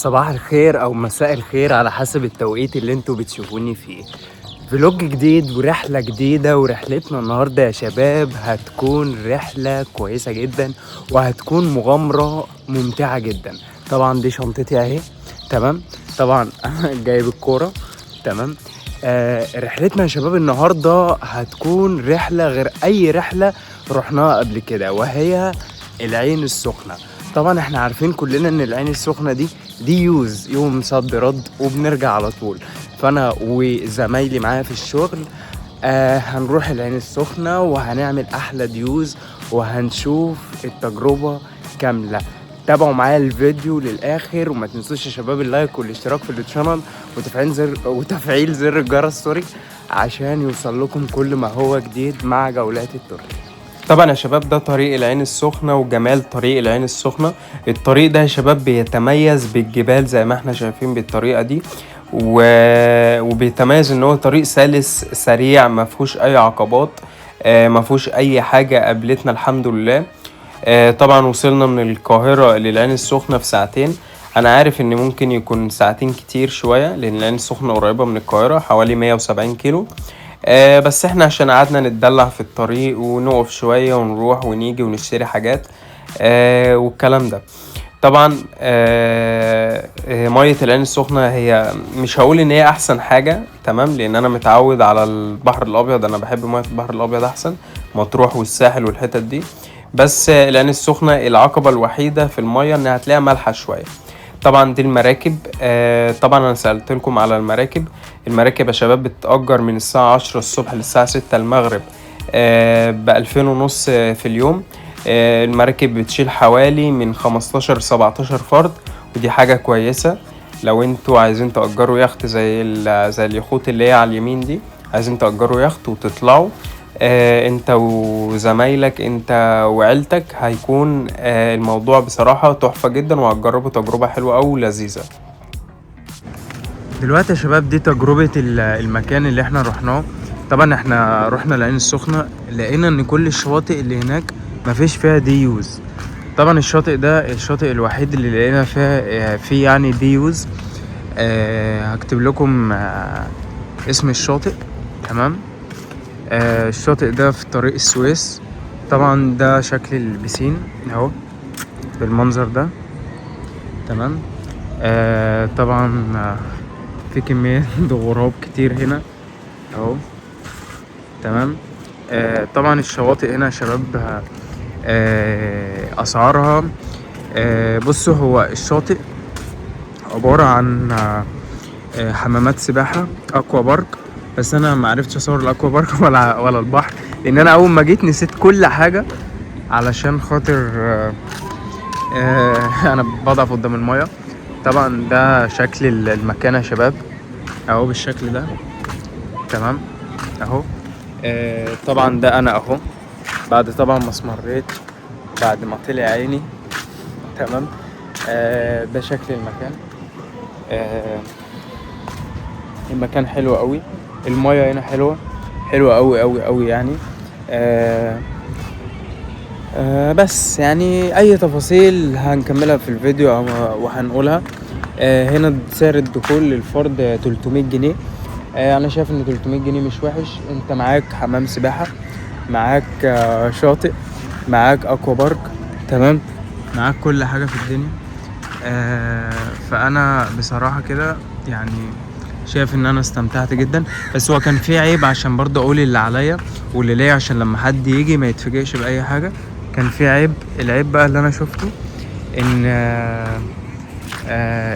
صباح الخير او مساء الخير على حسب التوقيت اللي انتوا بتشوفوني فيه. فلوج جديد ورحلة جديدة، ورحلتنا النهاردة يا شباب هتكون رحلة كويسة جدا وهتكون مغامرة ممتعة جدا. طبعا دي شنطتي اهي، تمام. طبعا انا جايب الكورة، تمام. رحلتنا يا شباب النهاردة هتكون رحلة غير اي رحلة رحناها قبل كده، وهي العين السخنة. طبعا احنا عارفين كلنا ان العين السخنة دي يوم صد رد وبنرجع على طول. فانا وزمايلي معايا في الشغل هنروح العين السخنة وهنعمل احلى ديوز وهنشوف التجربة كاملة. تابعوا معايا الفيديو للاخر، وما تنسوش يا شباب اللايك والاشتراك في القناة وتفعيل زر الجرس عشان يوصل لكم كل ما هو جديد مع جولات التركي. طبعا يا شباب ده طريق العين السخنة، وجمال طريق العين السخنة الطريق ده يا شباب بيتميز بالجبال زي ما احنا شايفين بالطريقة دي وبيتميز ان هو طريق سلس سريع ما فيهوش اي عقبات، ما فيهوش اي حاجة قابلتنا الحمد لله. طبعا وصلنا من القاهرة للعين السخنة في ساعتين. انا عارف ان ممكن يكون ساعتين كتير شوية لان العين السخنة قريبة من القاهرة حوالي 170 كيلو. بس احنا عشان قعدنا نتدلع في الطريق ونقف شوية ونروح ونيجي ونشتري حاجات والكلام ده. طبعا مية العين السخنة هي مش هقول ان هي احسن حاجة، تمام، لان انا متعود على البحر الابيض. انا بحب مية البحر الابيض احسن، مطروح والساحل والحتت دي. بس العين السخنة العقبة الوحيدة في المية انها هتلاقيها مالحة شوية. طبعا دي المراكب. طبعا انا سألت لكم على المراكب يا شباب بتتأجر من الساعة 10 الصبح للساعة 6 المغرب ب2500 في اليوم. المراكب بتشيل حوالي من 15-17 فرد، ودي حاجة كويسة. لو انتوا عايزين تأجروا يخت زي اليخوت اللي هي على اليمين دي، عايزين تأجروا يخت وتطلعوا انت وزمايلك انت وعيلتك، هيكون الموضوع بصراحة تحفة جدا، وهتجربوا تجربة حلوة او لذيذة. دلوقتي يا شباب دي تجربة المكان اللي احنا رحناه. طبعا احنا رحنا العين السخنة، لقينا ان كل الشواطئ اللي هناك مفيش فيها ديوز. طبعا الشاطئ ده الشاطئ الوحيد اللي لقينا فيه يعني ديوز. هكتب لكم اسم الشاطئ، تمام. الشاطئ ده في طريق السويس. طبعا ده شكل البسين اهو بالمنظر ده، تمام. طبعا في كمية غراب كتير هنا اهو، تمام. طبعا الشواطئ هنا يا شباب اسعارها بصوا، هو الشاطئ عبارة عن حمامات سباحة اكوا بارك. بس انا ما عرفتش اصور الاكوا بارك ولا البحر، لان انا اول ما جيت نسيت كل حاجة علشان خاطر انا بضعف قدام المية. طبعا ده شكل المكان يا شباب اهو بالشكل ده، تمام اهو. طبعا ده انا اهو بعد طبعا ما اسمريت بعد ما طلع عيني، تمام. ده شكل المكان. المكان حلو قوي، المية هنا حلوة قوي قوي قوي يعني. بس يعني اي تفاصيل هنكملها في الفيديو وهنقولها. هنا سعر الدخول للفرد 300 جنيه. انا شايف ان 300 جنيه مش وحش. انت معاك حمام سباحة، معاك شاطئ، معاك اكوا بارك، تمام، معاك كل حاجة في الدنيا. فانا بصراحة كده يعني شايف ان انا استمتعت جدا. بس هو كان في عيب عشان برضه اقول اللي عليا واللي ليا عشان لما حد يجي ما يتفاجئش باي حاجة. كان في عيب، العيب بقى اللي انا شفته ان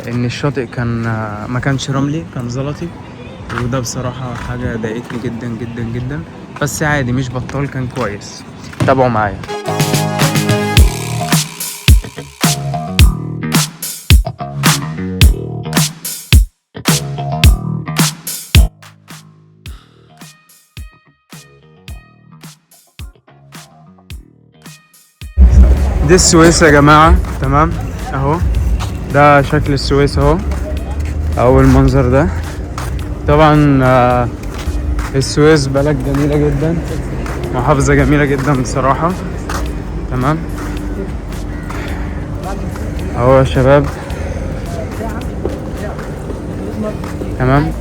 ان الشاطئ كان ما كانش رملي، كان زلطي، وده بصراحة حاجة ضايقتني جدا جدا جدا. بس عادي مش بطال، كان كويس. تابعوا معايا. دي السويس يا جماعة، تمام اهو. ده شكل السويس اهو المنظر ده. طبعا السويس بلد جميلة جدا، محافظة جميلة جدا بصراحة، تمام اهو يا شباب. تمام.